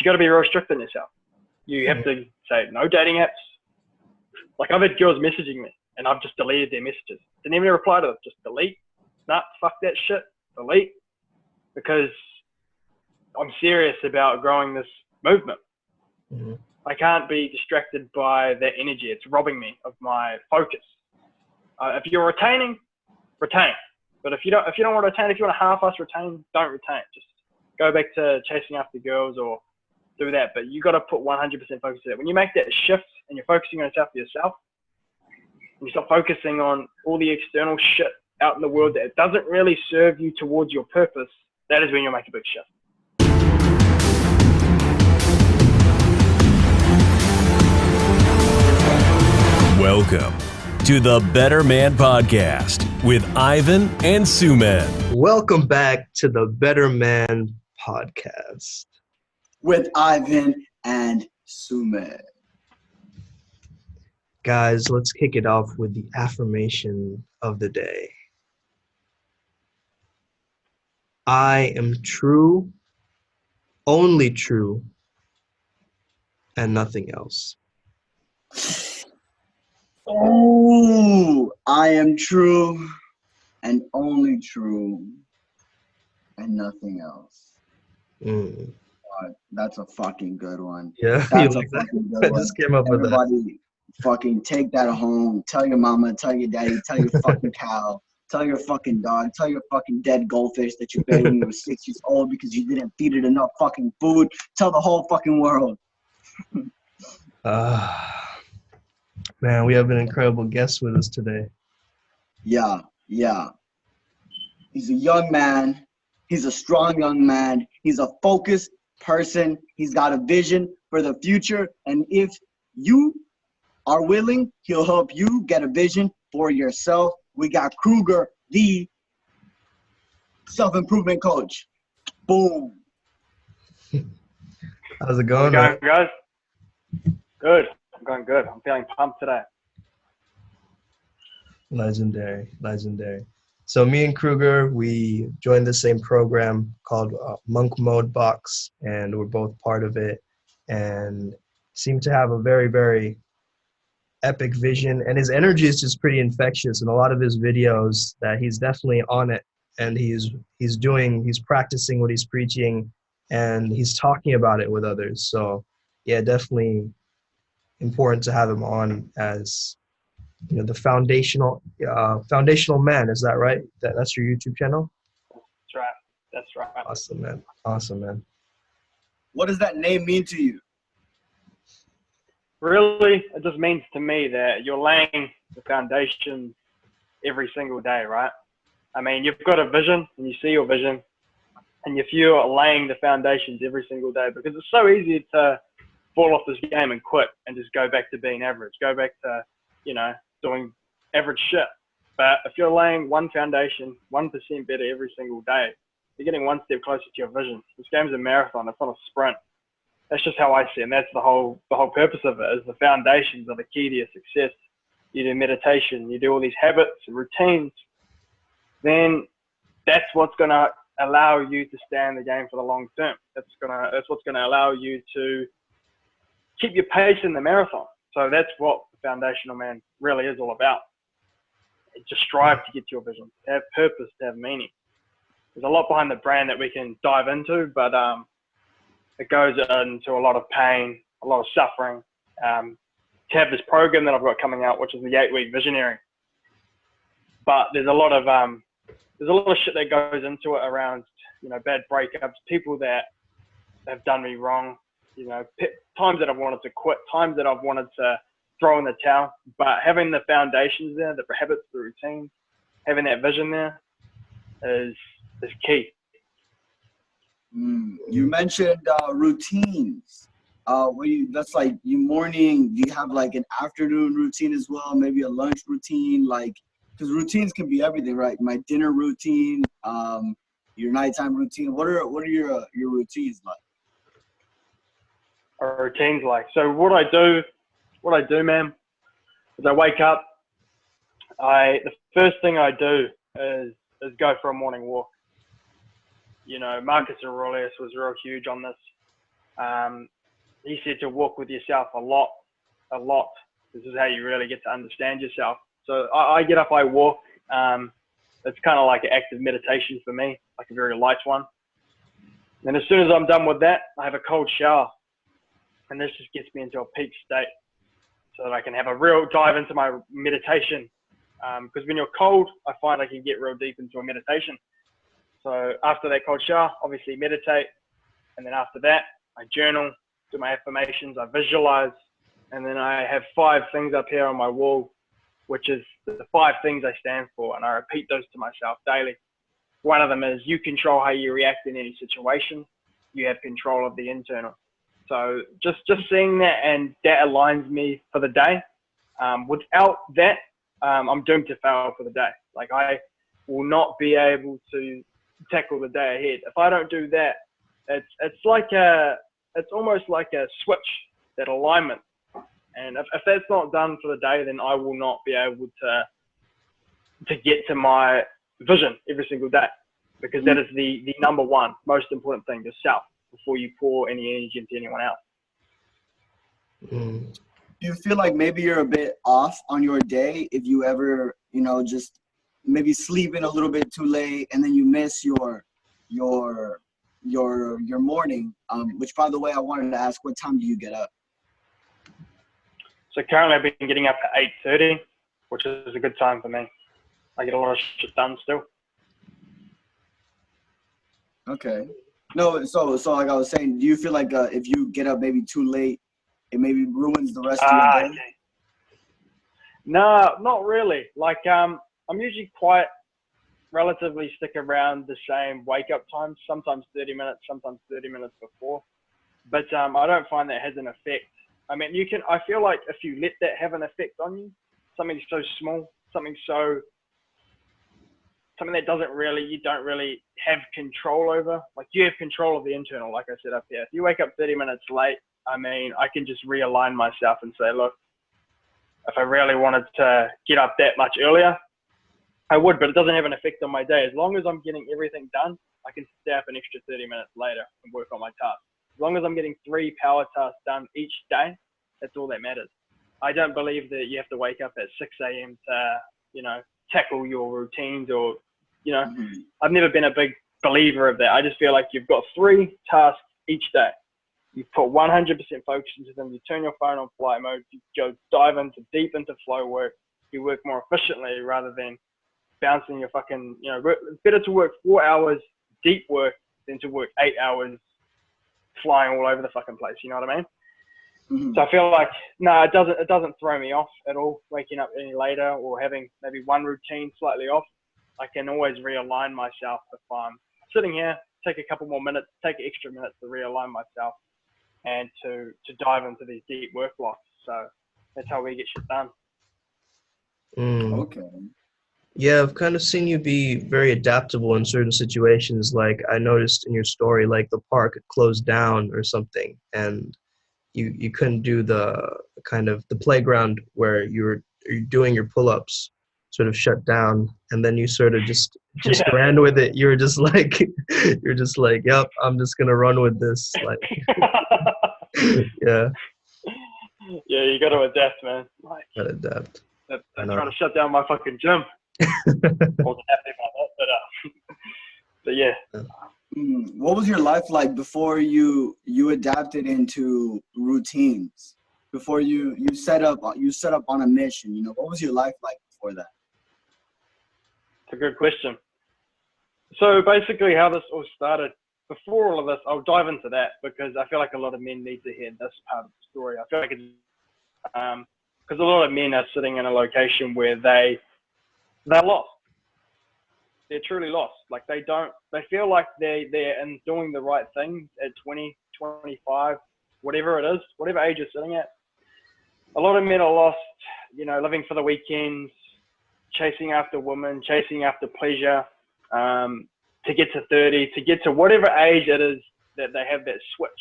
you got to be real strict on yourself. You have to say no dating apps. Like I've had girls messaging me and I've just deleted their messages. Didn't even reply to them. Just delete. Nah, fuck that shit. Delete. Because I'm serious about growing this movement. Mm-hmm. I can't be distracted by that energy. It's robbing me of my focus. If you're retaining, retain. But if you don't want to retain, if you want to half-ass retain, don't retain. Just go back to chasing after girls or do that. But you got to put 100% focus to that. When you make that shift and you're focusing on yourself, and you stop focusing on all the external shit out in the world that doesn't really serve you towards your purpose, that is when you'll make a big shift. Welcome to the Better Man Podcast with Ivan and Suman. Welcome back to the Better Man Podcast with Ivan and Suman. Guys, let's kick it off with the affirmation of the day. I am true, only true, and nothing else. Oh, I am true and only true and nothing else. That's a fucking good one. Yeah, that's like a fucking that? good one. I just came up with that. Everybody fucking take that home. Tell your mama, tell your daddy, tell your fucking cow, tell your fucking dog, tell your fucking dead goldfish that you buried when you were 6 years old because you didn't feed it enough fucking food. Tell the whole fucking world. Man, we have an incredible guest with us today. Yeah. He's a young man. He's a strong young man. He's a focused person. He's got a vision for the future. And if you are willing, he'll help you get a vision for yourself. We got Kruger, the self-improvement coach. Boom. How's it going, man? Guys? Good. I'm going good. I'm feeling pumped today. Legendary. So me and Kruger, we joined the same program called Monk Mode Box, and we're both part of it, and seem to have a very, very epic vision. And his energy is just pretty infectious. And a lot of his videos, that he's definitely on it, and he's practicing what he's preaching, and he's talking about it with others. So yeah, definitely important to have him on as, you know, the foundational man. Is that right? That's your YouTube channel? That's right. Awesome, man. What does that name mean to you? Really, it just means to me that you're laying the foundation every single day, right? I mean, you've got a vision and you see your vision, and if you're laying the foundations every single day, because it's so easy to fall off this game and quit and just go back to being average, go back to, you know, doing average shit. But if you're laying one foundation, 1% better every single day, you're getting one step closer to your vision. This game's a marathon, it's not a sprint. That's just how I see it, and that's the whole purpose of it, is the foundations are the key to your success. You do meditation, you do all these habits and routines, then that's what's going to allow you to stay in the game for the long term. That's what's going to allow you to keep your pace in the marathon. So that's what the foundational man really is all about. Just strive to get to your vision, to have purpose, to have meaning. There's a lot behind the brand that we can dive into, but it goes into a lot of pain, a lot of suffering. To have this program that I've got coming out, which is the 8-week visionary. But there's a lot of shit that goes into it around, you know, bad breakups, people that have done me wrong, you know, times that I've wanted to quit, times that I've wanted to throw in the towel. But having the foundations there, the habits, the routines, having that vision there is key. You mentioned routines. That's like you morning. Do you have like an afternoon routine as well? Maybe a lunch routine, like, because routines can be everything, right? My dinner routine, your nighttime routine. What are your routines like? Our routines like. So what I do, man, is I wake up. The first thing I do is go for a morning walk. You know, Marcus Aurelius was real huge on this. He said to walk with yourself a lot. This is how you really get to understand yourself. So I get up, I walk. It's kind of like an active meditation for me, like a very light one. And as soon as I'm done with that, I have a cold shower. And this just gets me into a peak state so that I can have a real dive into my meditation. Because when you're cold, I find I can get real deep into a meditation. So after that cold shower, obviously meditate. And then after that, I journal, do my affirmations, I visualize. And then I have 5 things up here on my wall, which is the 5 things I stand for. And I repeat those to myself daily. One of them is you control how you react in any situation. You have control of the internal. So just seeing that, and that aligns me for the day. Without that, I'm doomed to fail for the day. Like I will not be able to tackle the day ahead. If I don't do that, it's almost like a switch, that alignment. And if that's not done for the day, then I will not be able to get to my vision every single day, because that is the number one most important thing, yourself, before you pour any energy into anyone else. Do you feel like maybe you're a bit off on your day if you ever, just maybe sleep in a little bit too late and then you miss your morning? Which, by the way, I wanted to ask, what time do you get up? So currently I've been getting up at 8:30, which is a good time for me. I get a lot of shit done still. Okay. No, so like I was saying, do you feel like if you get up maybe too late, it maybe ruins the rest of your day? No, not really. Like I'm usually quite relatively stick around the same wake up times, sometimes 30 minutes, sometimes 30 minutes before. But I don't find that has an effect. I mean, I feel like if you let that have an effect on you, something so small, something that you don't really have control over. Like you have control of the internal, like I said up here. If you wake up 30 minutes late, I mean, I can just realign myself and say, look, if I really wanted to get up that much earlier, I would, but it doesn't have an effect on my day. As long as I'm getting everything done, I can stay up an extra 30 minutes later and work on my tasks. As long as I'm getting 3 power tasks done each day, that's all that matters. I don't believe that you have to wake up at 6 a.m. to, tackle your routines or, I've never been a big believer of that. I just feel like you've got 3 tasks each day. You put 100% focus into them. You turn your phone on flight mode. You go dive deep into flow work. You work more efficiently rather than bouncing your fucking, it's better to work 4 hours deep work than to work 8 hours flying all over the fucking place. You know what I mean? Mm-hmm. So I feel like, no, it doesn't throw me off at all, waking up any later or having maybe one routine slightly off. I can always realign myself if I'm sitting here, take a couple more minutes, take extra minutes to realign myself and to dive into these deep work blocks. So that's how we get shit done. Okay. Yeah, I've kind of seen you be very adaptable in certain situations. Like I noticed in your story, like the park had closed down or something, and you couldn't do the kind of the playground where you're doing your pull-ups sort of shut down, and then you sort of just ran with it. You're just like, yep, I'm just gonna run with this. Like, yeah. Yeah, you got to adapt, man. Like, gotta adapt. I'm trying to shut down my fucking gym. I wasn't happy about that, but yeah. What was your life like before you adapted into routines? Before you set up on a mission, what was your life like before that? It's a good question. So basically how this all started, before all of this, I'll dive into that because I feel like a lot of men need to hear this part of the story. I feel like it's because a lot of men are sitting in a location where they're lost. They're truly lost. Like they feel like they're doing the right thing at 20, 25, whatever it is, whatever age you're sitting at. A lot of men are lost, living for the weekends, chasing after women, chasing after pleasure, to get to 30, to get to whatever age it is that they have that switch.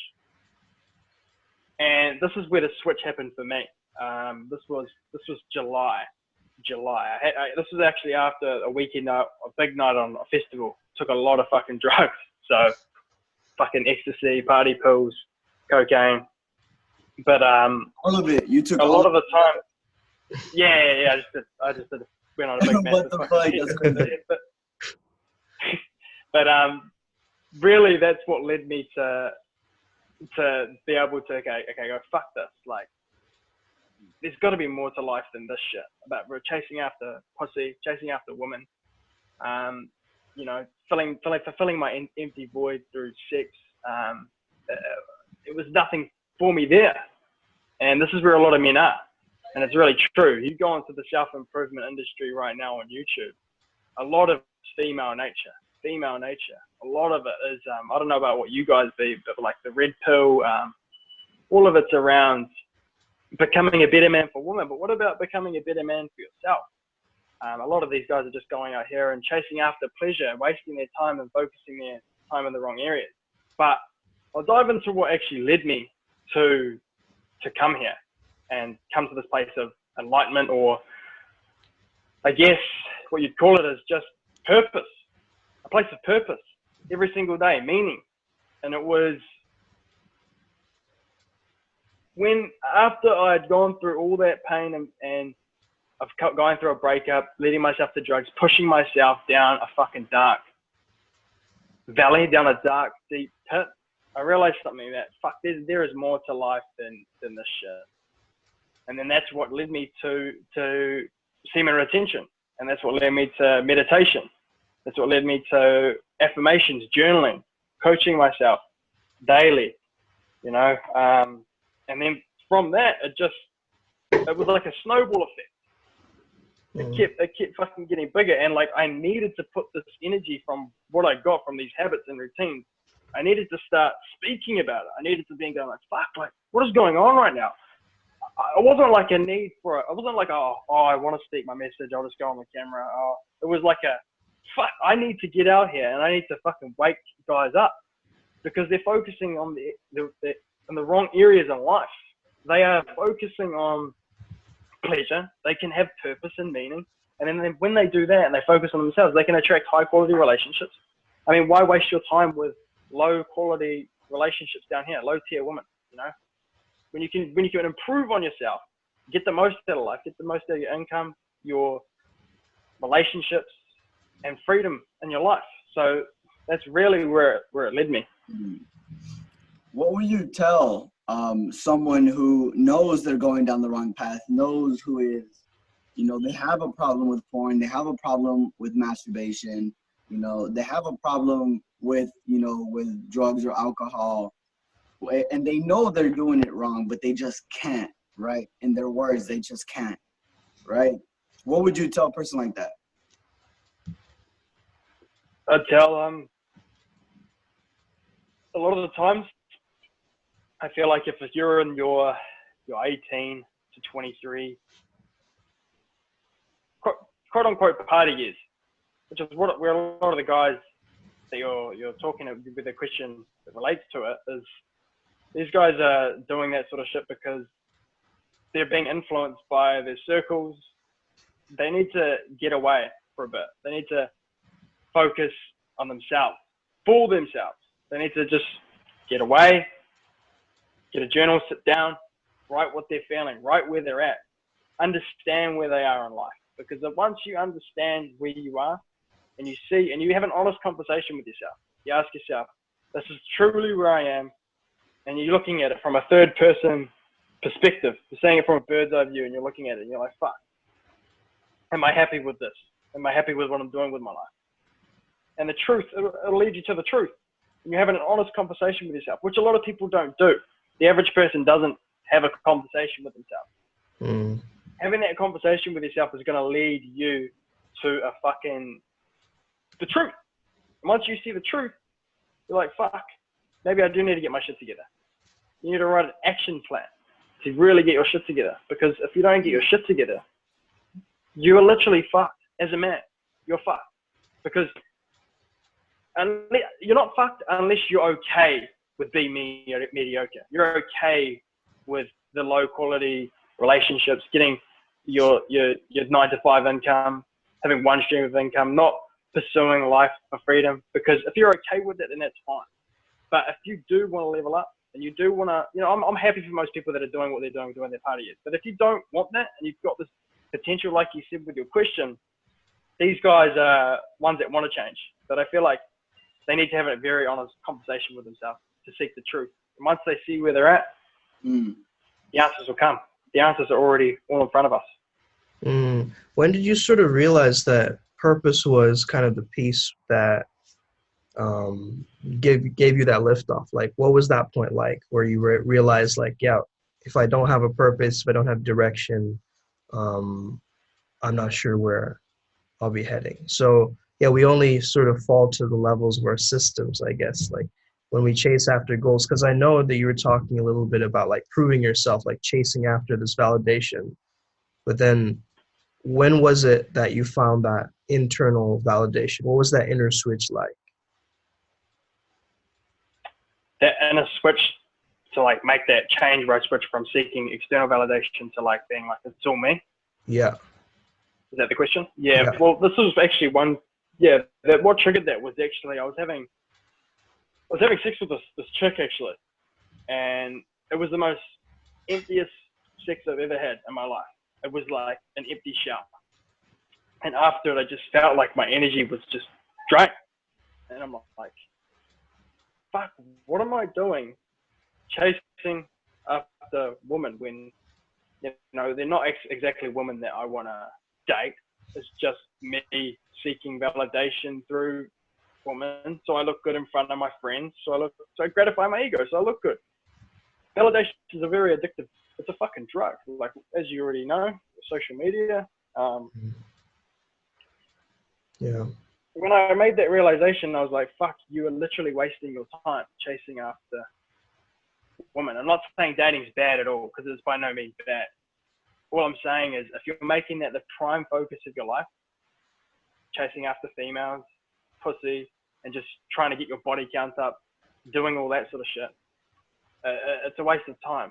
And this is where the switch happened for me. This was July. This was actually after a weekend night, a big night on a festival. Took a lot of fucking drugs. So fucking ecstasy, party pills, cocaine. But all of it. You took a all lot of the time. Yeah. I just went on a big What the fuck? That's crazy. But really, that's what led me to be able to okay, go fuck this. Like, there's got to be more to life than this shit. About chasing after pussy, chasing after women. You know, fulfilling my empty void through sex. It was nothing for me there, and this is where a lot of men are, and it's really true. You go into the self-improvement industry right now on YouTube, a lot of female nature. A lot of it is, I don't know about what you guys be, but like the red pill, all of it's around becoming a better man for women. But what about becoming a better man for yourself? A lot of these guys are just going out here and chasing after pleasure, wasting their time and focusing their time in the wrong areas. But I'll dive into what actually led me to come here and come to this place of enlightenment, or I guess what you'd call it is just purpose. A place of purpose every single day, meaning. And it was when, after I had gone through all that pain and of going through a breakup, leading myself to drugs, pushing myself down a fucking dark valley, down a dark, deep pit, I realized something, that fuck, there is more to life than this shit. And then that's what led me to semen retention. And that's what led me to meditation. That's what led me to affirmations, journaling, coaching myself daily, you know. And then from that, it was like a snowball effect. It kept fucking getting bigger. And like, I needed to put this energy from what I got from these habits and routines, I needed to start speaking about it. I needed to be going like, fuck, like, what is going on right now? It wasn't like a need for it. It wasn't like, oh, I want to speak my message, I'll just go on the camera. Oh, it was like a, fuck, I need to get out here and I need to fucking wake guys up, because they're focusing on the wrong areas in life. They are focusing on pleasure. They can have purpose and meaning. And then when they do that and they focus on themselves, they can attract high quality relationships. I mean, why waste your time with low quality relationships down here, low tier women, you know? When you can improve on yourself, get the most out of life, get the most out of your income, your relationships, and freedom in your life. So that's really where it led me. What would you tell someone who knows they're going down the wrong path, knows who is, you know, they have a problem with porn, they have a problem with masturbation, you know, they have a problem with, you know, with drugs or alcohol, and they know they're doing it wrong, but they just can't, right? In their words, they just can't, right? What would you tell a person like that? I'd tell them, a lot of the times, I feel like if you're in your 18 to 23, quote unquote party years, which is where a lot of the guys that you're talking with a question that relates to it, is these guys are doing that sort of shit because they're being influenced by their circles. They need to get away for a bit. They need to focus on themselves, for themselves. They need to just get away, get a journal, sit down, write what they're feeling, write where they're at, understand where they are in life. Because once you understand where you are and you see, and you have an honest conversation with yourself, you ask yourself, this is truly where I am, and you're looking at it from a third person perspective. You're seeing it from a bird's eye view, and you're looking at it and you're like, fuck, am I happy with this? Am I happy with what I'm doing with my life? And the truth, it'll lead you to the truth. And you're having an honest conversation with yourself, which a lot of people don't do. The average person doesn't have a conversation with themselves. Having that conversation with yourself is going to lead you to the truth. And once you see the truth, you're like, fuck, maybe I do need to get my shit together. You need to write an action plan to really get your shit together. Because if you don't get your shit together, you are literally fucked as a man. You're fucked. Because you're not fucked unless you're okay with being mediocre. You're okay with the low quality relationships, getting your 9-to-5 income, having one stream of income, not pursuing life for freedom. Because if you're okay with it, then that's fine. But if you do want to level up, and you do want to, you know, I'm happy for most people that are doing what they're doing their party is. But if you don't want that and you've got this potential, like you said with your question, these guys are ones that want to change. But I feel like they need to have a very honest conversation with themselves to seek the truth. And once they see where they're at, the answers will come. The answers are already all in front of us. When did you sort of realize that purpose was kind of the piece that gave you that lift off? Like, what was that point like where you realized, like, yeah, if I don't have a purpose, if I don't have direction, I'm not sure where I'll be heading. So yeah, we only sort of fall to the levels of our systems, I guess, like when we chase after goals. Because I know that you were talking a little bit about like proving yourself, like chasing after this validation. But then when was it that you found that internal validation? What was that inner switch like? That inner switch to like make that change where I switch from seeking external validation to like being like, it's all me. Yeah. Is that the question? Yeah. Well, this was actually one. Yeah. That what triggered that was actually I was having sex with this chick actually, and it was the most emptiest sex I've ever had in my life. It was like an empty shell, and after it, I just felt like my energy was just drained, and I'm like, fuck, what am I doing chasing after women when, you know, they're not exactly women that I want to date. It's just me seeking validation through women, so I look good in front of my friends, so I gratify my ego, so I look good. Validation is a very addictive, it's a fucking drug, like, as you already know, social media. Yeah. When I made that realization, I was like, fuck, you are literally wasting your time chasing after women. I'm not saying dating's bad at all, because it's by no means bad. All I'm saying is, if you're making that the prime focus of your life, chasing after females, pussy, and just trying to get your body count up, doing all that sort of shit, it's a waste of time.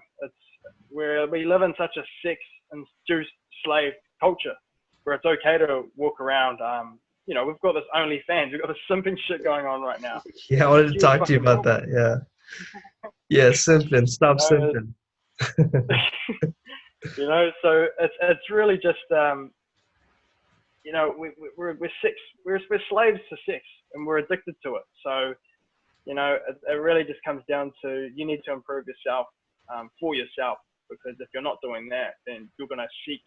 We live in such a sex-induced slave culture where it's okay to walk around. You know, we've got this OnlyFans, we've got this simping shit going on right now. Yeah, I wanted to talk to you about that. Yeah. Yeah, simping. Stop simping. You know, so it's really just you know, we're slaves to sex and we're addicted to it. So, you know, it really just comes down to you need to improve yourself for yourself, because if you're not doing that, then you're going to seek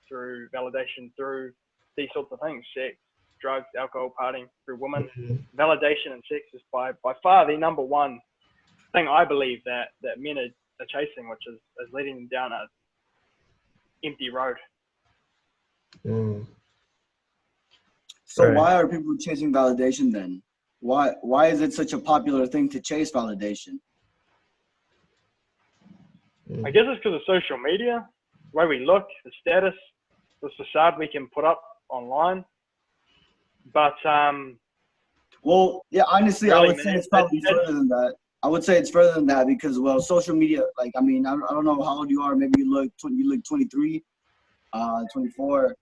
through validation through these sorts of things: sex, drugs, alcohol, partying, through women. Validation and sex is by far the number one thing I believe that men are chasing, which is leading them down a empty road. So why are people chasing validation then? Why is it such a popular thing to chase validation? I guess it's because of social media, the way we look, the status, the facade we can put up online. But well, yeah, honestly, really, I would say it's probably further than that. I would say it's further than that because, well, social media, like, I mean, I don't know how old you are. Maybe you look 23, 24.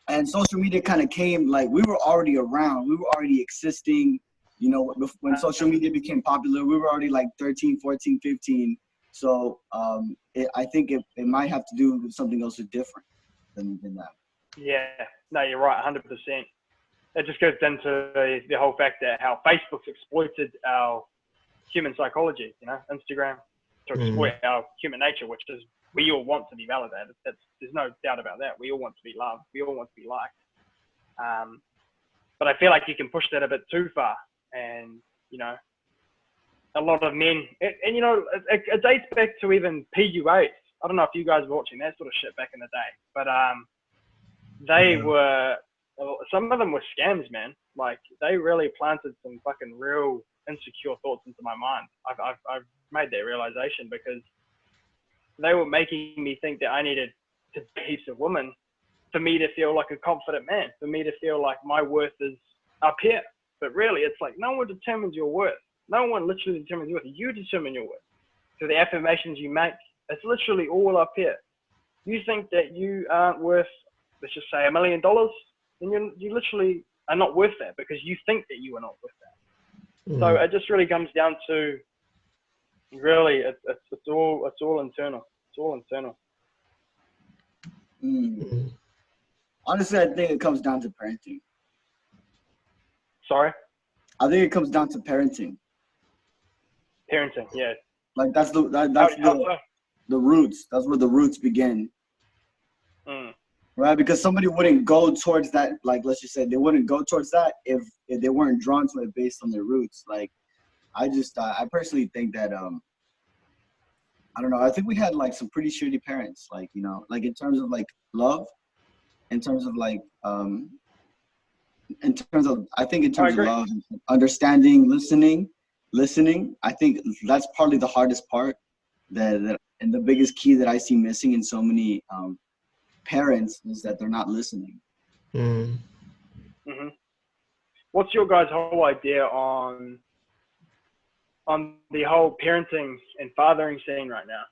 And social media kind of came, like, we were already around. We were already existing. You know, when social media became popular, we were already like 13, 14, 15. So I think it might have to do with something else different than that. Yeah, no, you're right, 100%. It just goes into the whole fact that how Facebook's exploited our human psychology, you know, Instagram, to exploit our human nature, which is we all want to be validated. There's no doubt about that. We all want to be loved. We all want to be liked. But I feel like you can push that a bit too far. And, you know, a lot of men, and you know, it dates back to even PUAs. I don't know if you guys were watching that sort of shit back in the day, but they were, some of them were scams, man. Like, they really planted some fucking real insecure thoughts into my mind. I've made that realization because they were making me think that I needed to be heaps of women for me to feel like a confident man, for me to feel like my worth is up here. But really, it's like no one determines your worth. No one literally determines your worth. You determine your worth. So the affirmations you make, it's literally all up here. You think that you aren't worth, let's just say $1 million, then you literally are not worth that because you think that you are not worth that. So it just really comes down to really it's all internal. It's all internal. Honestly, I think it comes down to parenting. Sorry? I think it comes down to parenting. Parenting, yeah. Like that's the roots. That's where the roots begin. Right? Because somebody wouldn't go towards that, like let's just say they wouldn't go towards that if they weren't drawn to it based on their roots. Like I personally think that I don't know, I think we had like some pretty shitty parents, like, you know, like in terms of like love, in terms of like in terms of love, understanding, listening, I think that's probably the hardest part that and the biggest key that I see missing in so many parents is that they're not listening. What's your guys' whole idea on the whole parenting and fathering scene right now?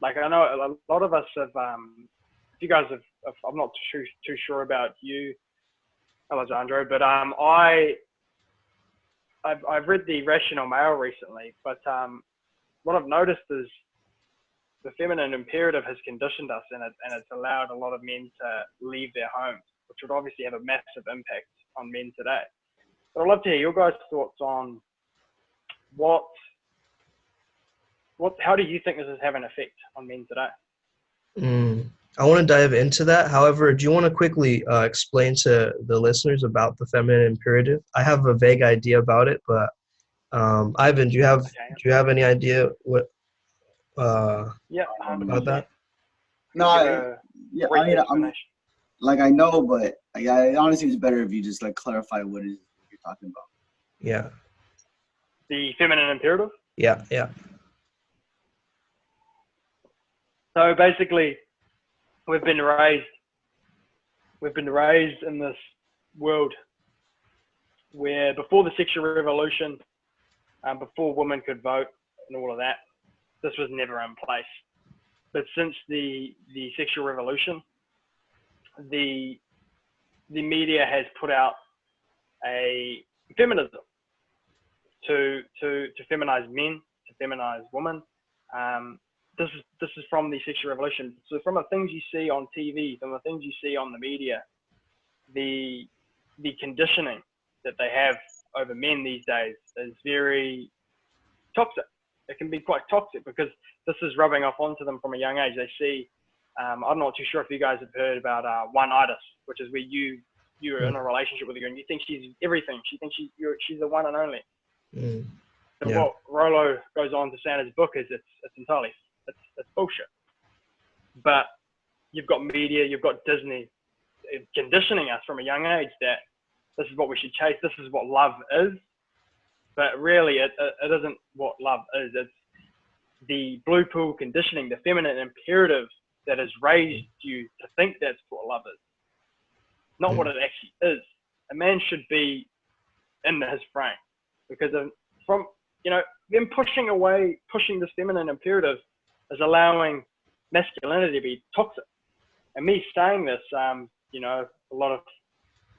Like I know a lot of us have, you guys have, I'm not too sure about you, Alessandro, but I've read The Rational Male recently, but what I've noticed is the feminine imperative has conditioned us and it's allowed a lot of men to leave their homes, which would obviously have a massive impact on men today. But I'd love to hear your guys' thoughts on how do you think this is having an effect on men today? I want to dive into that. However, do you want to quickly explain to the listeners about the feminine imperative? I have a vague idea about it, but Ivan, do you have any idea what about that? No, I know, but it honestly is better if you just like clarify what it is you're talking about. Yeah. The feminine imperative? Yeah. So basically, we've been raised in this world where before the sexual revolution, before women could vote and all of that, this was never in place. But since the sexual revolution, the media has put out a feminism to feminize men, to feminize women. This is from the sexual revolution. So from the things you see on TV, from the things you see on the media, the conditioning that they have over men these days is very toxic. It can be quite toxic because this is rubbing off onto them from a young age. They see, I'm not too sure if you guys have heard about one-itis, which is where you're in a relationship with a girl and you think she's everything. She thinks she's the one and only. And what Rollo goes on to say in his book is it's entirely it's bullshit. But you've got media, you've got Disney conditioning us from a young age that this is what we should chase, this is what love is. But really, it isn't what love is. It's the blue pill conditioning, the feminine imperative that has raised you to think that's what love is. Not what it actually is. A man should be in his frame because from them pushing this feminine imperative is allowing masculinity to be toxic. And me saying this, a lot of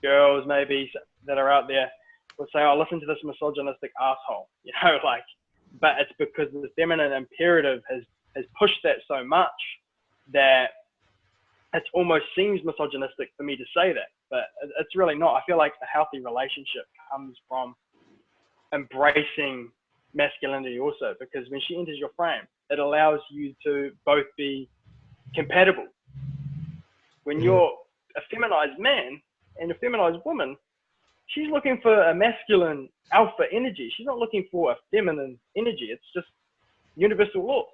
girls maybe that are out there would say, "Oh, listen to this misogynistic asshole," but it's because the feminine imperative has pushed that so much that it almost seems misogynistic for me to say that, but it's really not. I feel like a healthy relationship comes from embracing masculinity also, because when she enters your frame, it allows you to both be compatible. When you're a feminized man and a feminized woman, she's looking for a masculine alpha energy. She's not looking for a feminine energy. It's just universal law.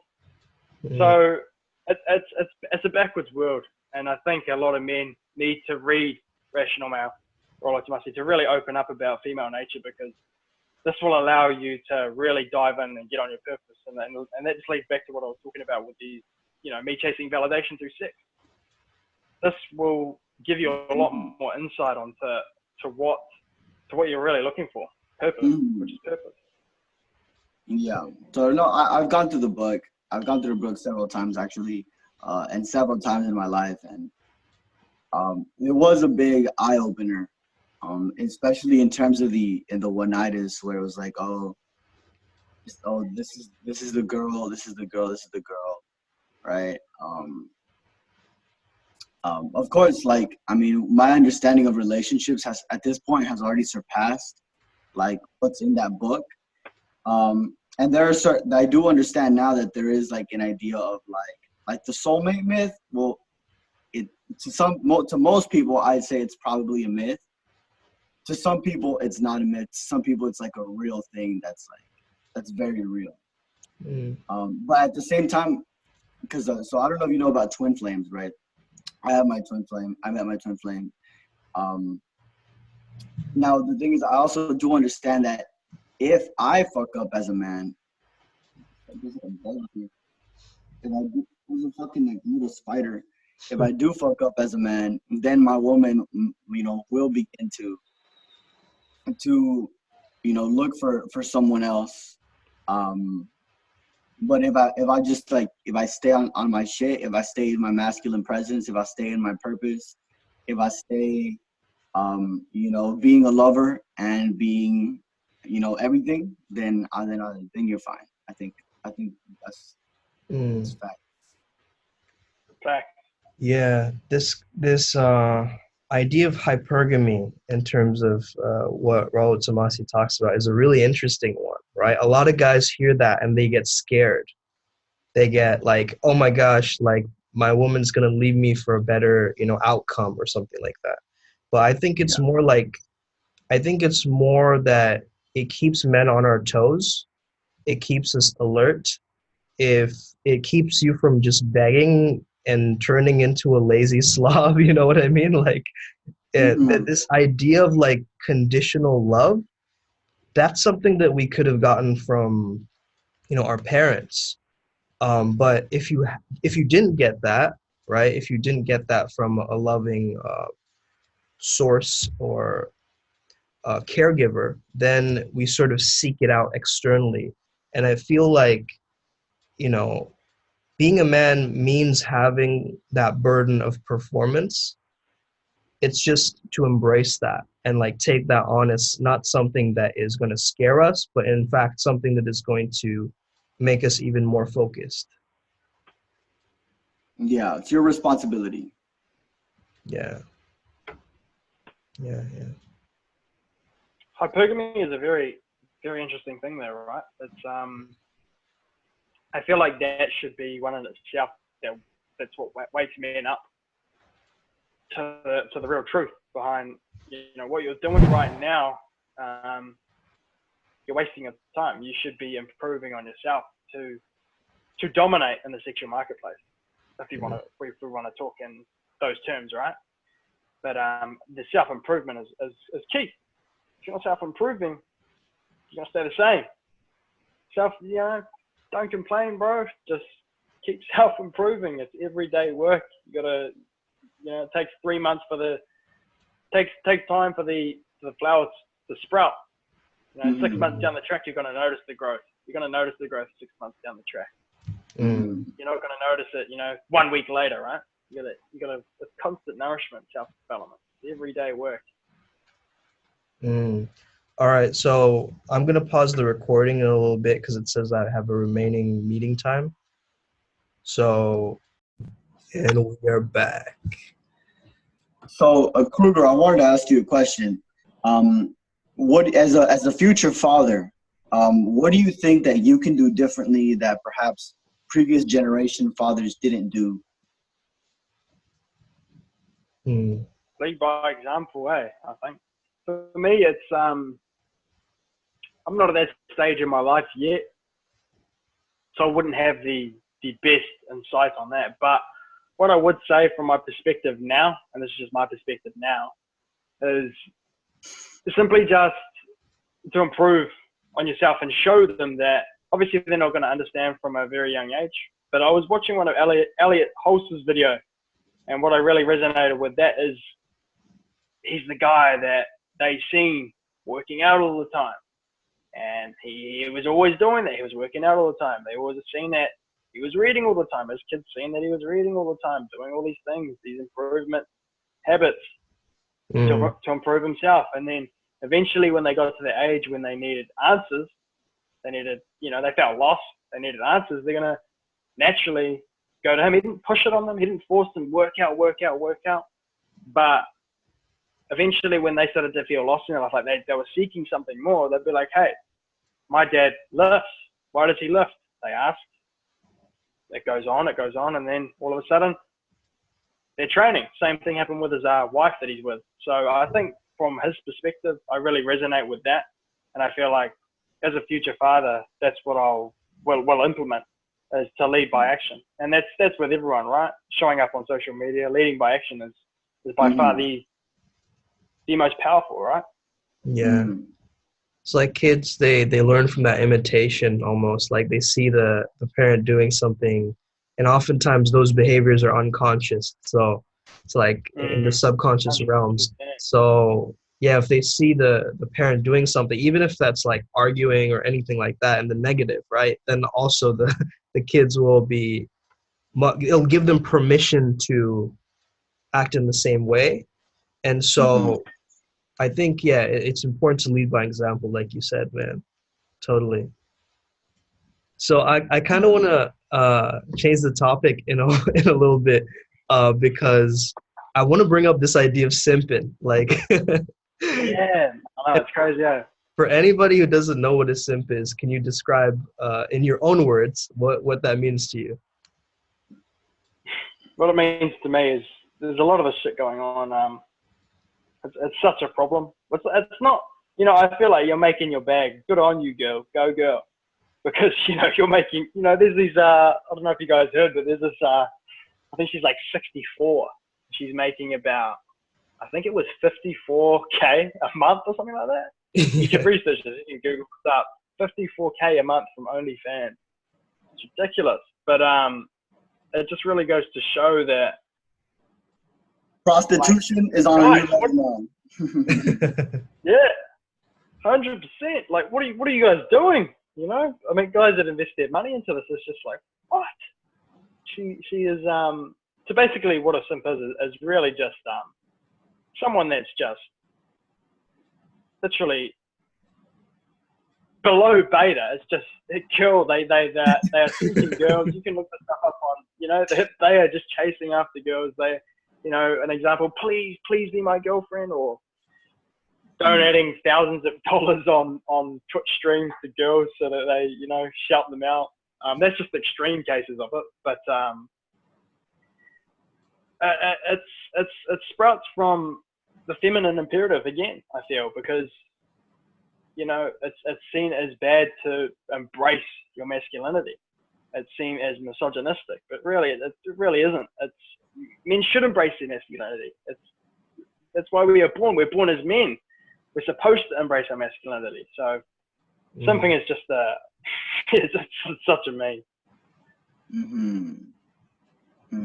So it's a backwards world. And I think a lot of men need to read Rational Male, Rollo Tomasi, to really open up about female nature, because this will allow you to really dive in and get on your purpose. And that just leads back to what I was talking about with these, me chasing validation through sex. This will give you a lot more insight onto what you're really looking for, purpose, which is purpose. Yeah. So no, I've gone through the book. I've gone through the book several times actually, and several times in my life, and it was a big eye opener Especially in terms of the one-nighters where it was like, oh, this is the girl, this is the girl, this is the girl, right? Of course, like, I mean, my understanding of relationships has at this point has already surpassed like what's in that book. And there are certain, I do understand now that there is like an idea of like the soulmate myth. Well, it to most people, I'd say it's probably a myth. To some people, it's not a myth. To some people, it's like a real thing that's very real. But at the same time, because so I don't know if you know about twin flames, right? I have my twin flame. I met my twin flame. Now the thing is, I also do understand that if I fuck up as a man, there's a fucking like little spider. If I do fuck up as a man, then my woman, you know, will begin to you know, look for someone else. But if I just like, if I stay on my shit, if I stay in my masculine presence, if I stay in my purpose, if I stay, you know, being a lover and being, you know, everything, then you're fine. I think that's fact. Fact. Yeah, this idea of hypergamy in terms of what Raul Tomasi talks about is a really interesting one, right? A lot of guys hear that and they get scared. They get like, oh my gosh, like my woman's gonna leave me for a better, you know, outcome or something like that. But I think it's more like, I think it's more that it keeps men on our toes. It keeps us alert. If it keeps you from just begging and turning into a lazy slob, you know what I mean? Like this idea of like conditional love, that's something that we could have gotten from, you know, our parents. But if you didn't get that, right? If you didn't get that from a loving source or a caregiver, then we sort of seek it out externally. And I feel like, you know, being a man means having that burden of performance. It's just to embrace that and like take that on as not something that is going to scare us, but in fact something that is going to make us even more focused. Yeah, it's your responsibility. Yeah. Hypergamy is a very, very interesting thing there, right? It's I feel like that should be one in itself. That's what wakes men up to the real truth behind, you know, what you're doing right now. You're wasting your time. You should be improving on yourself to dominate in the sexual marketplace. If we want to talk in those terms, right? But the self-improvement is key. If you're not self-improving, you're gonna stay the same. You know, don't complain, bro. Just keep self-improving. It's everyday work. You gotta, you know, it takes 3 months takes time for the flowers to sprout. You know, 6 months down the track, you're gonna notice the growth. You're gonna notice the growth 6 months down the track. You're not gonna notice it, you know, 1 week later, right? You gotta it's constant nourishment, self-development, everyday work. All right, so I'm gonna pause the recording in a little bit because it says I have a remaining meeting time. So, and we are back. So, Kruger, I wanted to ask you a question. What, as a future father, what do you think that you can do differently that perhaps previous generation fathers didn't do? Lead by example, I think. For me, it's I'm not at that stage in my life yet, so I wouldn't have the best insight on that. But what I would say from my perspective now, and this is just my perspective now, is simply just to improve on yourself and show them that obviously they're not going to understand from a very young age. But I was watching one of Elliot Holst's video, and what I really resonated with that is he's the guy that they seen working out all the time. And he was always doing that. He was working out all the time. They always seen that he was reading all the time. His kids seen that he was reading all the time, doing all these things, these improvement habits. to improve himself. And then eventually when they got to the age when they needed answers, they felt lost, they needed answers, they're going to naturally go to him. He didn't push it on them. He didn't force them work out. But eventually when they started to feel lost in their life, like they were seeking something more, they'd be like, hey, my dad lifts. Why does he lift? They asked. It goes on. And then all of a sudden, they're training. Same thing happened with his wife that he's with. So I think from his perspective, I really resonate with that. And I feel like as a future father, that's what will implement, is to lead by action. And that's with everyone, right? Showing up on social media, leading by action is by far the most powerful, right? Yeah. It's like kids, they learn from that imitation almost. Like they see the parent doing something, and oftentimes those behaviors are unconscious. So it's like in the subconscious 100%. Realms. So yeah, if they see the parent doing something, even if that's like arguing or anything like that in the negative, right? Then also the kids will it'll give them permission to act in the same way. And so I think, yeah, it's important to lead by example, like you said, man. Totally. So I kind of want to change the topic in a little bit because I want to bring up this idea of simping. Like, yeah, I know, it's crazy. Yeah. For anybody who doesn't know what a simp is, can you describe in your own words what that means to you? What it means to me is there's a lot of this shit going on. It's such a problem. It's not, I feel like you're making your bag. Good on you, girl. Go, girl. Because, you're making, there's these, I don't know if you guys heard, but there's this, I think she's like 64. She's making about, I think it was 54K a month or something like that. You can research it. You can Google it up. 54K a month from OnlyFans. It's ridiculous. But it just really goes to show that prostitution is on a new level now. Yeah, 100%. Like, what are you guys doing? I mean, guys that invest their money into this, it's just like, what? She is so basically what a simp is really just someone that's just literally below beta. It's just a girl. They are seeking girls. You can look this stuff up on. They are just chasing after girls. They, an example, please be my girlfriend, or donating thousands of dollars on Twitch streams to girls so that they, shout them out. That's just extreme cases of it, but it sprouts from the feminine imperative again, I feel, because it's seen as bad to embrace your masculinity. It's seen as misogynistic, but really it really isn't. Men should embrace their masculinity. That's why we are born. We're born as men. We're supposed to embrace our masculinity. So something is just it's such a meme.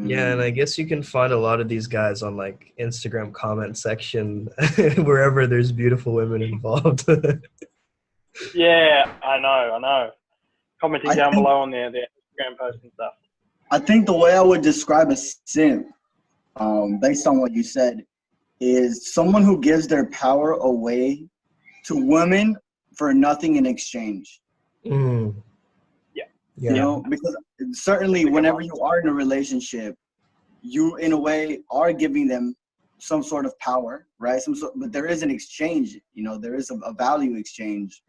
Yeah, and I guess you can find a lot of these guys on like Instagram comment section wherever there's beautiful women involved. Yeah, I know. Commenting down below on their Instagram posts and stuff. I think the way I would describe a simp, based on what you said, is someone who gives their power away to women for nothing in exchange. Yeah. Because certainly whenever you are in a relationship, you in a way are giving them some sort of power, right? But there is an exchange, there is a value exchange.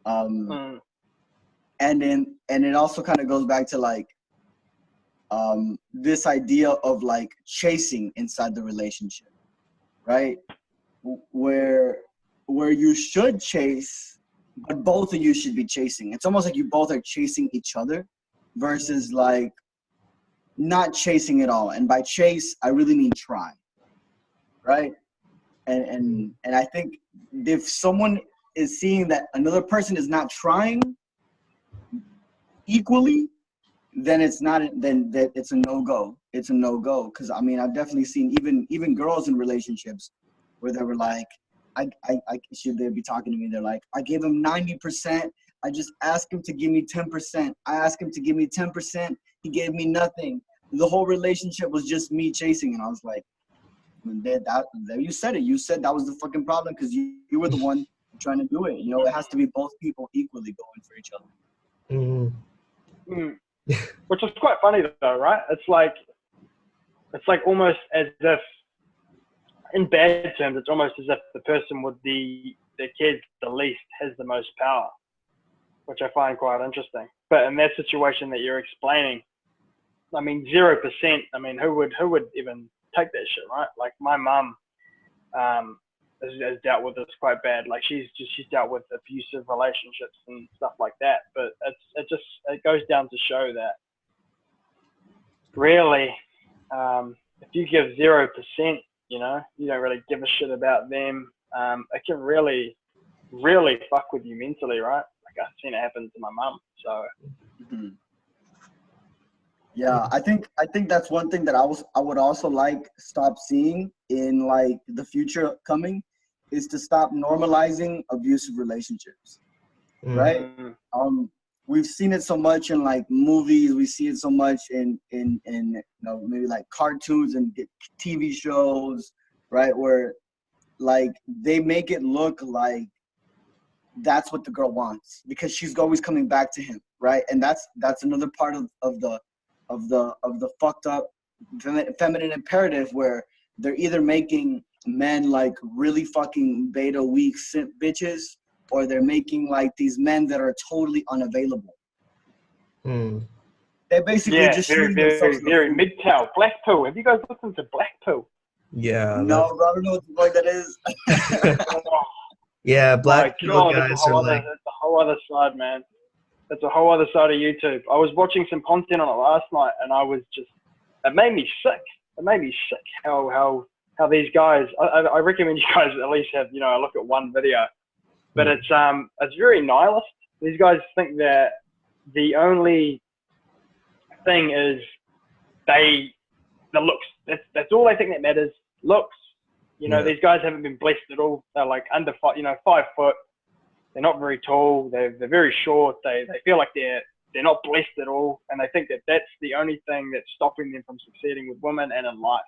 And it also kind of goes back to like this idea of like chasing inside the relationship, right? Where you should chase, but both of you should be chasing. It's almost like you both are chasing each other versus like not chasing at all. And by chase, I really mean try, right? And I think if someone is seeing that another person is not trying equally, then it's a no-go. It's a no-go. Because I mean, I've definitely seen even girls in relationships where they were like, should they be talking to me? They're like, I gave him 90%. I just asked him to give me 10%. I asked him to give me 10%. He gave me nothing. The whole relationship was just me chasing. And I was like, You said it. You said that was the fucking problem because you were the one trying to do it. You know, it has to be both people equally going for each other. Which is quite funny though, right? It's like almost as if, in bad terms, it's almost as if the person with the kids the least has the most power, which I find quite interesting. But in that situation that you're explaining, I mean, 0%. I mean, who would even take that shit, right? Like my mum has dealt with this quite bad. Like she's dealt with abusive relationships and stuff like that. But it goes down to show that really, if you give 0%, you know, you don't really give a shit about them. It can really, really fuck with you mentally, right? Like I've seen it happen to my mum. So. Yeah, I think that's one thing that I would also like stop seeing in like the future coming is to stop normalizing abusive relationships, right? We've seen it so much in like movies. We see it so much in you know, maybe like cartoons and TV shows, right? Where like they make it look like that's what the girl wants because she's always coming back to him, right? And that's another part of the fucked up feminine imperative where they're either making men like really fucking beta weak simp bitches, or they're making like these men that are totally unavailable. They basically just very MGTOW. Black pill. Have you guys listened to Black pill? Yeah. No, bro, I don't know what the fuck that is. Yeah, Black pill guys it's a whole other side, man. It's a whole other side of YouTube. I was watching some content on it last night, and it made me sick. It made me sick how these guys. I recommend you guys at least have, you know, a look at one video. But it's very nihilist. These guys think that the only thing is the looks. That's all they think that matters. Looks. You know, these guys haven't been blessed at all. They're like under 5 foot. They're not very tall. They're very short. They feel like they're not blessed at all, and they think that that's the only thing that's stopping them from succeeding with women and in life.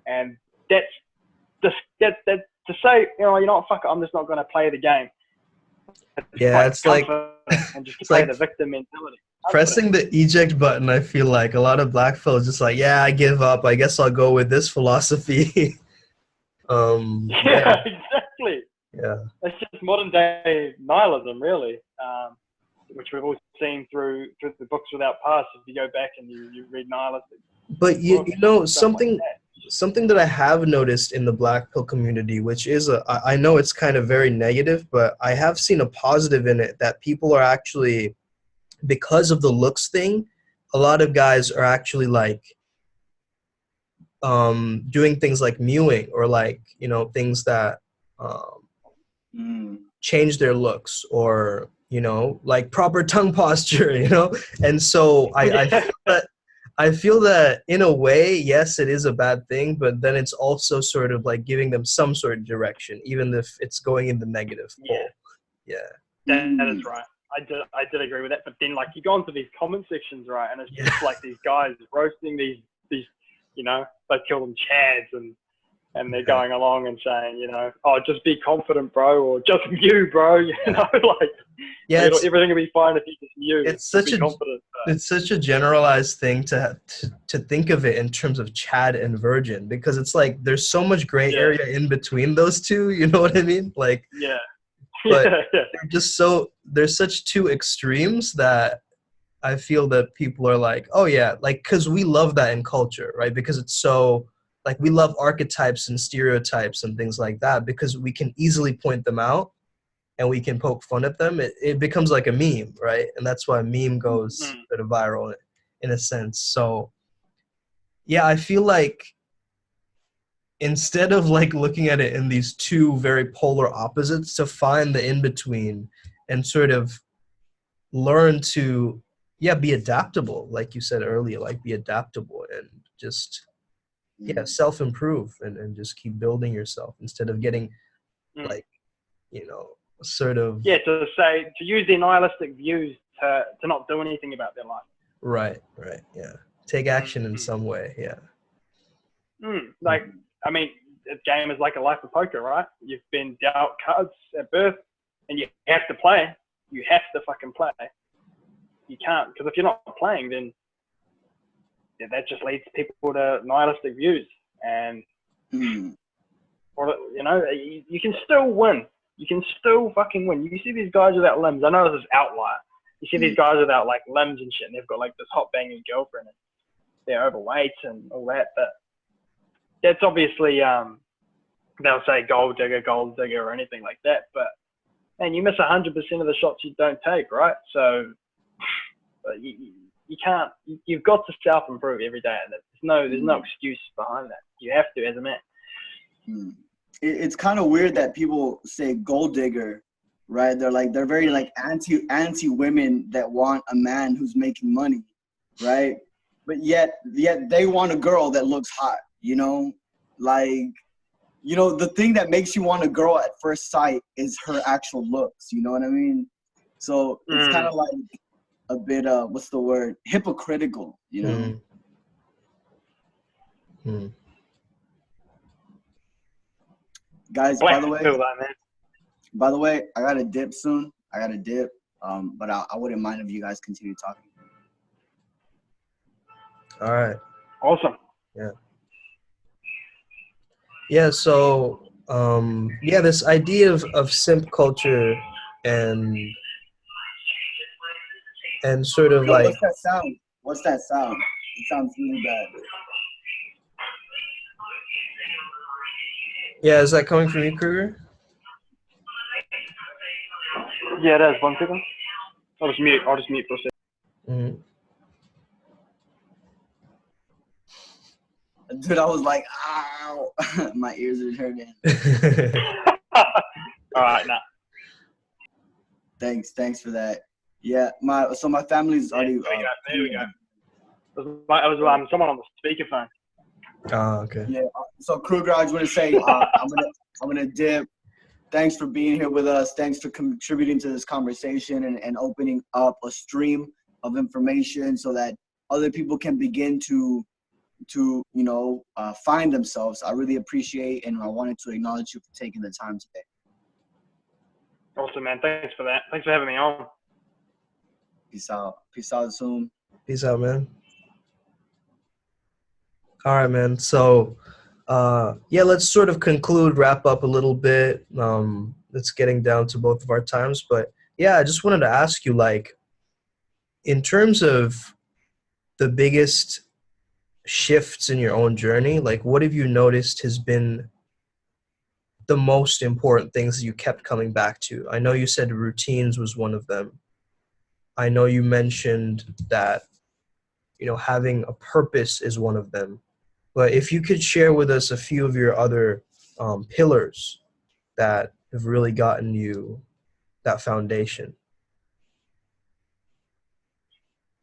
And that's to say, you know what, fuck it, I'm just not going to play the game. It's like and just to play the victim mentality. Pressing the eject button. I feel like a lot of black fellas just like, I give up. I guess I'll go with this philosophy. Exactly. Yeah. It's just modern day nihilism, really, which we've all seen through the books without past. If you go back and you read nihilistic. But you know something that I have noticed in the black pill community, which is I know it's kind of very negative, but I have seen a positive in it that people are actually, because of the looks thing, a lot of guys are actually like doing things like mewing or like, you know, things that change their looks, or, you know, like proper tongue posture, you know. And so I feel that in a way, yes, it is a bad thing, but then it's also sort of like giving them some sort of direction, even if it's going in the negative pole. That is right. I did agree with that. But then, like, you go into these comment sections, right, and it's just like these guys roasting these, you know, they call them chads, and they're going along and saying, you know, oh, just be confident, bro, or just you, bro, you know, like, everything will be fine if you just you. It's such a generalized thing to think of it in terms of Chad and virgin, because it's like there's so much gray area in between those two. You know what I mean? Like, but there's such two extremes that I feel that people are like, oh yeah, like, because we love that in culture, right? Because it's so, like, we love archetypes and stereotypes and things like that because we can easily point them out and we can poke fun at them. It becomes like a meme, right? And that's why a meme goes sort of viral in a sense. So yeah, I feel like instead of like looking at it in these two very polar opposites, to find the in-between and sort of learn to be adaptable, like you said earlier, like be adaptable and just self-improve and just keep building yourself instead of getting like, you know, sort of to use their nihilistic views to not do anything about their life. Right, take action in some way. Like, I mean, the game is like a life of poker, right? You've been dealt cards at birth, and you have to play. You have to fucking play. You can't, because if you're not playing, then that just leads people to nihilistic views. And or, you know, you can still win. You can still fucking win. You see these guys without limbs. I know this is outlier. You see these guys without like limbs and shit, and they've got like this hot banging girlfriend, and they're overweight and all that. But that's obviously they'll say gold digger or anything like that. But man, you miss 100% of the shots you don't take, right? So you can't. You've got to self improve every day. There's no excuse behind that. You have to as a man. It's kind of weird that people say gold digger, right? They're very like anti women that want a man who's making money, right? But yet they want a girl that looks hot, you know? Like, you know, the thing that makes you want a girl at first sight is her actual looks, you know what I mean? So it's kind of like a bit what's the word? Hypocritical, you know? Guys, by the way, I got to dip soon. But I wouldn't mind if you guys continue talking. All right. Awesome. Yeah. So, this idea of simp culture and sort of like. What's that sound? It sounds really bad. Yeah, is that coming from you, Kruger? Yeah, it is. 1 second. I'll just mute for a second. Dude, I was like, ow. My ears are hurting. All right, nah. Thanks for that. Yeah, my family's already. There we go. It was someone on the speakerphone. Oh, okay. Yeah. So Kruger, I just want to say I'm gonna dip. Thanks for being here with us. Thanks for contributing to this conversation and opening up a stream of information so that other people can begin to find themselves. I really appreciate, and I wanted to acknowledge you for taking the time today. Awesome, man. Thanks for that. Thanks for having me on. Peace out. Peace out, Zoom. Peace out, man. All right, man. So, let's sort of wrap up a little bit. It's getting down to both of our times. But, yeah, I just wanted to ask you, like, in terms of the biggest shifts in your own journey, like, what have you noticed has been the most important things that you kept coming back to? I know you said routines was one of them. I know you mentioned that, having a purpose is one of them. But if you could share with us a few of your other pillars that have really gotten you that foundation.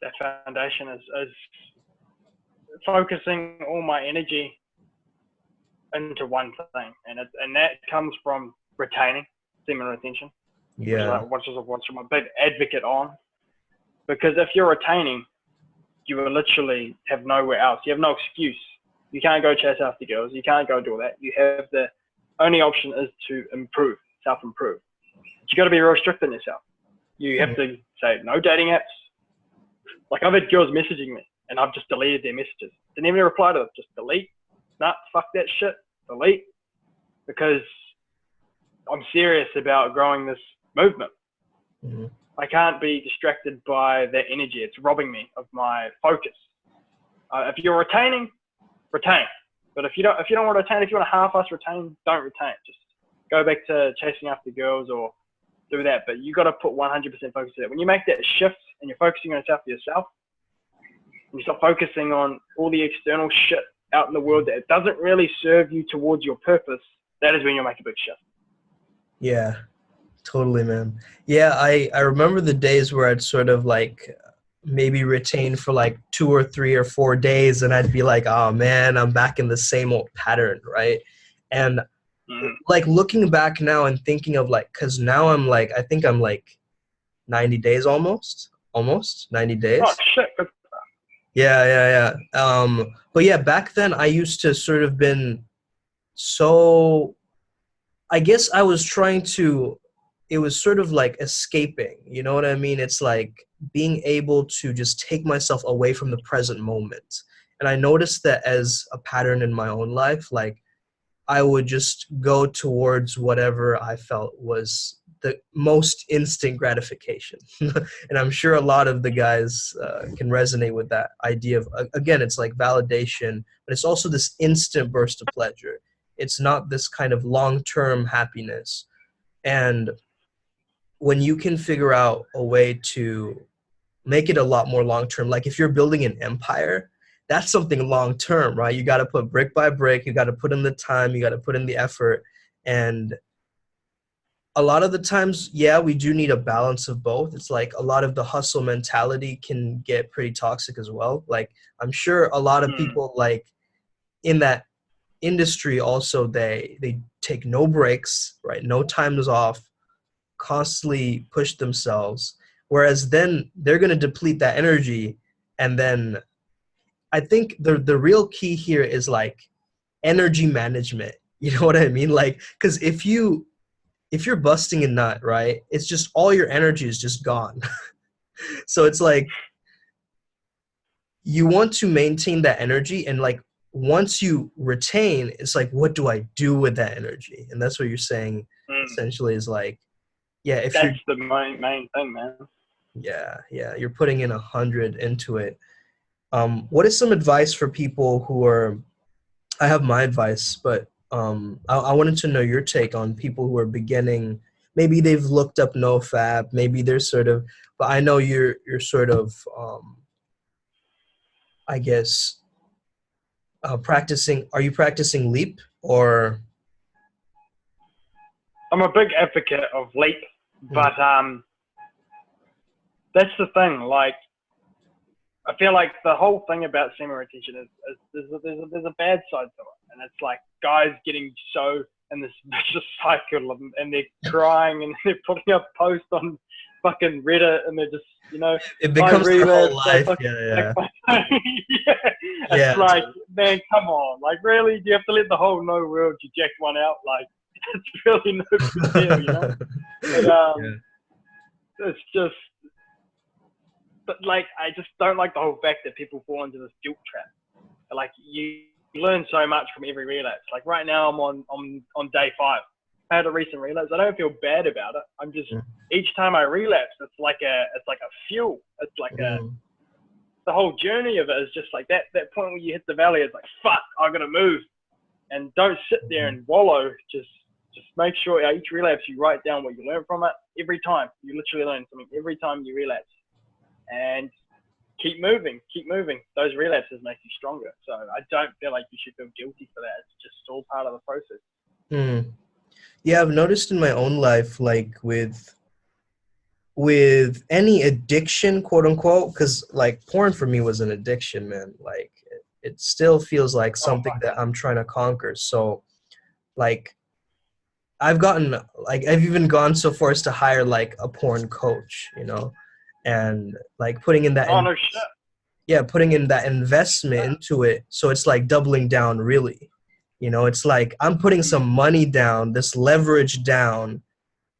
That foundation is focusing all my energy into one thing, and that comes from retaining semen retention. Yeah. Which I'm a big advocate on, because if you're retaining, you will literally have nowhere else. You have no excuse. You can't go chase after girls. You can't go do all that. You have the only option is to improve, self-improve. You got to be real strict on yourself. You have to say no dating apps. Like, I've had girls messaging me and I've just deleted their messages. Didn't even reply to them. Just delete. Nah, fuck that shit. Delete. Because I'm serious about growing this movement. Mm-hmm. I can't be distracted by that energy. It's robbing me of my focus. If you're retaining, retain. But if you don't want to retain, if you want to half-ass retain, don't retain. Just go back to chasing after girls or do that. But you got to put 100% focus to that. When you make that shift and you're focusing on yourself, and you start focusing on all the external shit out in the world that doesn't really serve you towards your purpose, that is when you'll make a big shift. Yeah, totally, man. Yeah, I remember the days where I'd sort of like maybe retain for like 2 or 3 or 4 days, and I'd be like, oh man, I'm back in the same old pattern, right? And like looking back now and thinking of like, because now I'm like, I think I'm like 90 days almost 90 days. Oh shit. Yeah. But yeah, back then I used to sort of been So I guess I was trying to, it was sort of like escaping, you know what I mean? It's like being able to just take myself away from the present moment. And I noticed that as a pattern in my own life, like I would just go towards whatever I felt was the most instant gratification. And I'm sure a lot of the guys can resonate with that idea of, again, it's like validation, but it's also this instant burst of pleasure. It's not this kind of long-term happiness. And when you can figure out a way to make it a lot more long-term, like if you're building an empire, that's something long-term, right? You got to put brick by brick, you got to put in the time, you got to put in the effort. And a lot of the times, yeah, we do need a balance of both. It's like a lot of the hustle mentality can get pretty toxic as well. Like I'm sure a lot of people like in that industry also, they take no breaks, right? No time is off, constantly push themselves. Whereas then they're going to deplete that energy. And then I think the real key here is like energy management. You know what I mean? Like, because if you're busting a nut, right, it's just all your energy is just gone. So it's like you want to maintain that energy, and like once you retain, it's like, what do I do with that energy? And that's what you're saying essentially is like, yeah, if that's the main thing, man. Yeah, you're putting in 100 into it. What is some advice for people who are, I have my advice, but I wanted to know your take on people who are beginning. Maybe they've looked up NoFap, maybe they're sort of, but I know you're sort of, I guess, practicing. Are you practicing Leap or? I'm a big advocate of Leap, but that's the thing. Like, I feel like the whole thing about semen retention is there's a bad side to it, and it's like guys getting so in this vicious cycle, and they're crying and they're putting up posts on fucking Reddit, and they're just, you know, it becomes their whole life. It's like, man, come on, like really, do you have to let the whole no world eject one out? Like, it's really no big deal, you know. But, it's just. But like, I just don't like the whole fact that people fall into this guilt trap. Like you learn so much from every relapse. Like right now, I'm on day 5. I had a recent relapse. I don't feel bad about it. I'm just each time I relapse, it's like a fuel. It's like the whole journey of it is just like that point where you hit the valley. It's like, fuck, I gotta move, and don't sit there and wallow. Just make sure each relapse you write down what you learn from it. Every time you literally learn something. Every time you relapse. And keep moving. Those relapses make you stronger. So I don't feel like you should feel guilty for that. It's just all part of the process. Yeah, I've noticed in my own life, like with any addiction, quote unquote, because like porn for me was an addiction, man. Like it still feels like something that I'm trying to conquer. So like I've even gone so far as to hire like a porn coach, you know. And like putting in that putting in that investment into it, so it's like doubling down, really, you know. It's like I'm putting some money down, this leverage down,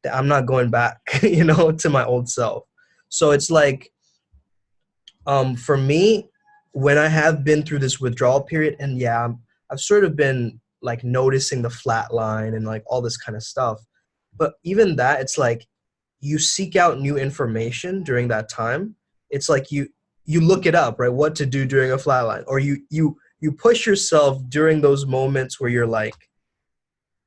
that I'm not going back you know, to my old self. So it's like for me, when I have been through this withdrawal period, and I've sort of been like noticing the flat line and like all this kind of stuff, but even that, it's like you seek out new information during that time. It's like you look it up, right? What to do during a flatline, or you push yourself during those moments where you're like,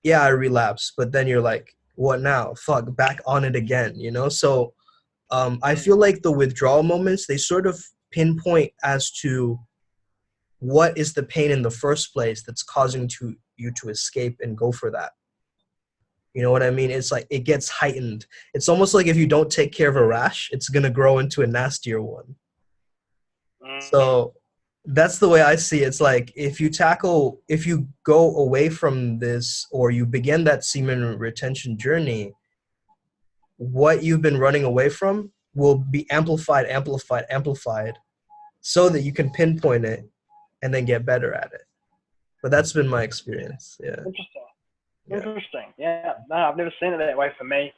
yeah, I relapsed, but then you're like, what now? Fuck, back on it again, you know? So I feel like the withdrawal moments, they sort of pinpoint as to what is the pain in the first place that's causing you to escape and go for that. You know what I mean? It's like it gets heightened. It's almost like if you don't take care of a rash, it's going to grow into a nastier one. So that's the way I see it. It's like if you go away from this, or you begin that semen retention journey, what you've been running away from will be amplified, so that you can pinpoint it and then get better at it. But that's been my experience. Yeah. Interesting. Yeah. Interesting. Yeah. No, I've never seen it that way for me.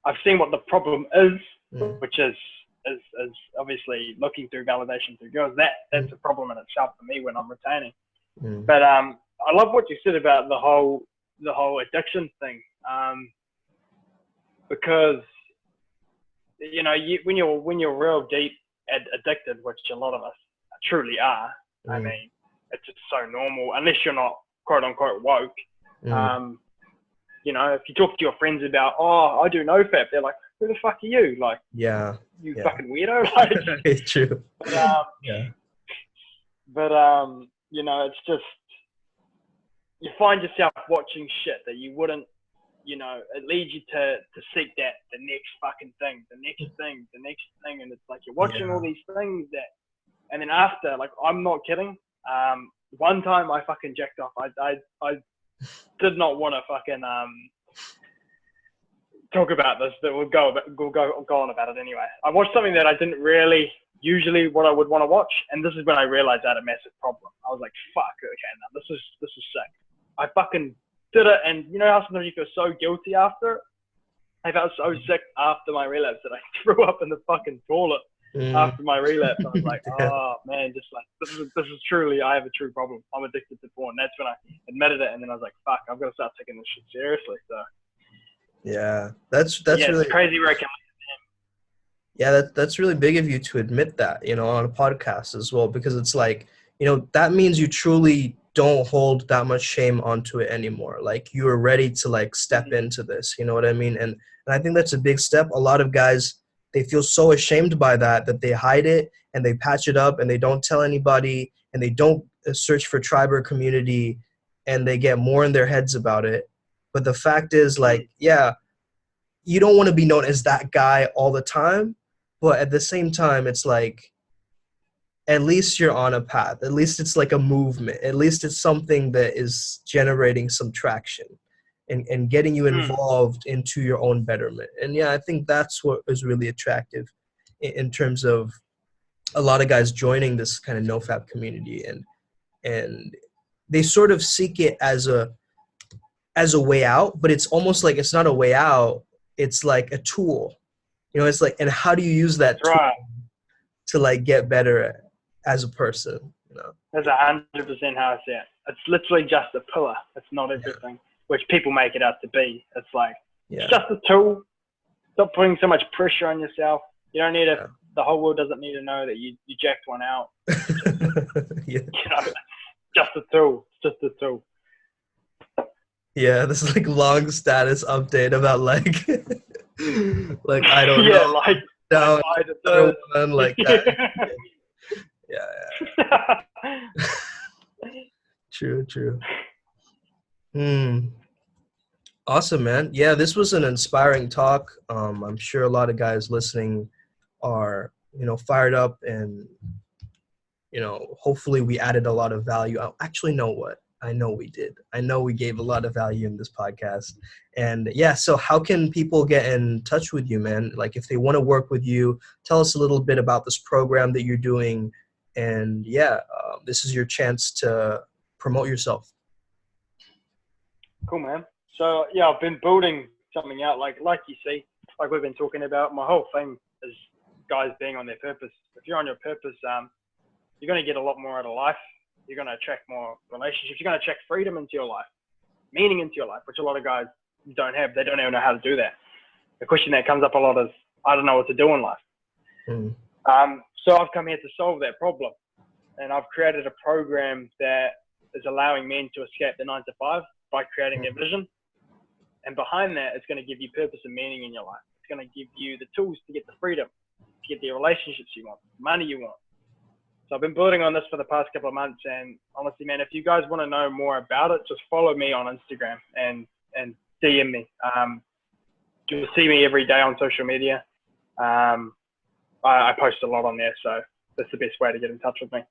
I've seen what the problem is, which is obviously looking through validation through girls. That's a problem in itself for me when I'm retaining. But I love what you said about the whole addiction thing, because when you're real deep addicted, which a lot of us truly are. I mean, it's just so normal unless you're not quote unquote woke. If you talk to your friends about, I do NoFap, they're like, who the fuck are you? Like, you fucking weirdo. Like, it's true. But it's just, you find yourself watching shit that you wouldn't, it leads you to seek the next fucking thing, the next thing, and it's like you're watching all these things and then after, like, I'm not kidding. One time I fucking jacked off. I did not want to fucking talk about this, but we'll go on about it anyway. I watched something that I didn't really usually what I would want to watch, and this is when I realized I had a massive problem. I was like, fuck, okay, now this is sick. I fucking did it, and you know how sometimes you feel so guilty after it? I felt so sick after my relapse that I threw up in the fucking toilet after my relapse. I was like, oh man, just like this is truly, I have a true problem. I'm addicted to porn. That's when I admitted it, and then I was like, fuck, I've got to start taking this shit seriously. So yeah, that's really it's crazy where I can. Yeah, that's really big of you to admit that, on a podcast as well, because it's like, that means you truly don't hold that much shame onto it anymore. Like, you are ready to like step into this, you know what I mean? And I think that's a big step. A lot of guys, they feel so ashamed by that they hide it and they patch it up and they don't tell anybody and they don't search for tribe or community and they get more in their heads about it. But the fact is, like, yeah, you don't want to be known as that guy all the time. But at the same time, it's like, at least you're on a path. At least it's like a movement. At least it's something that is generating some traction and getting you involved into your own betterment. And yeah, I think that's what is really attractive in terms of a lot of guys joining this kind of NoFap community. And they sort of seek it as a way out, but it's almost like it's not a way out. It's like a tool. It's like, and how do you use that tool to like get better as a person? That's 100% how I see it. It's literally just a pillar. It's not everything, which people make it out to be. It's like, it's just a tool. Stop putting so much pressure on yourself. You don't need the whole world doesn't need to know that you jacked one out. Just a tool. It's just a tool. Yeah, this is like long status update about like like I don't know. Like down one, like that. Yeah. True. Awesome, man. Yeah, this was an inspiring talk. I'm sure a lot of guys listening are, fired up and, hopefully we added a lot of value. Actually, know what? I know we did. I know we gave a lot of value in this podcast. And yeah, so how can people get in touch with you, man? Like, if they want to work with you, tell us a little bit about this program that you're doing. And yeah, this is your chance to promote yourself. Cool, man. So yeah, I've been building something out, like you see, like we've been talking about. My whole thing is guys being on their purpose. If you're on your purpose, you're going to get a lot more out of life. You're going to attract more relationships. You're going to attract freedom into your life, meaning into your life, which a lot of guys don't have. They don't even know how to do that. The question that comes up a lot is, I don't know what to do in life. So I've come here to solve that problem. And I've created a program that is allowing men to escape the 9 to 5 by creating their vision. And behind that, it's going to give you purpose and meaning in your life. It's going to give you the tools to get the freedom, to get the relationships you want, the money you want. So I've been building on this for the past couple of months, and honestly, man, if you guys want to know more about it, just follow me on Instagram and DM me. You'll see me every day on social media. I post a lot on there, so that's the best way to get in touch with me.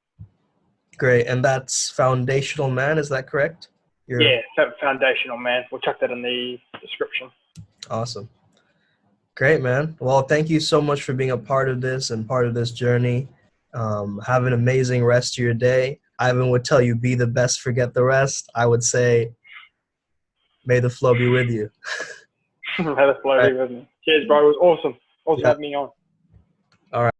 Great, and that's Foundational Man, is that correct? Yeah, Foundational Man. We'll chuck that in the description. Awesome. Great, man. Well, thank you so much for being a part of this and part of this journey. Have an amazing rest of your day. Ivan would tell you, be the best, forget the rest. I would say, may the flow be with you. Have a flow Right. with me. Cheers, bro. It was awesome. Awesome Yeah. having me on.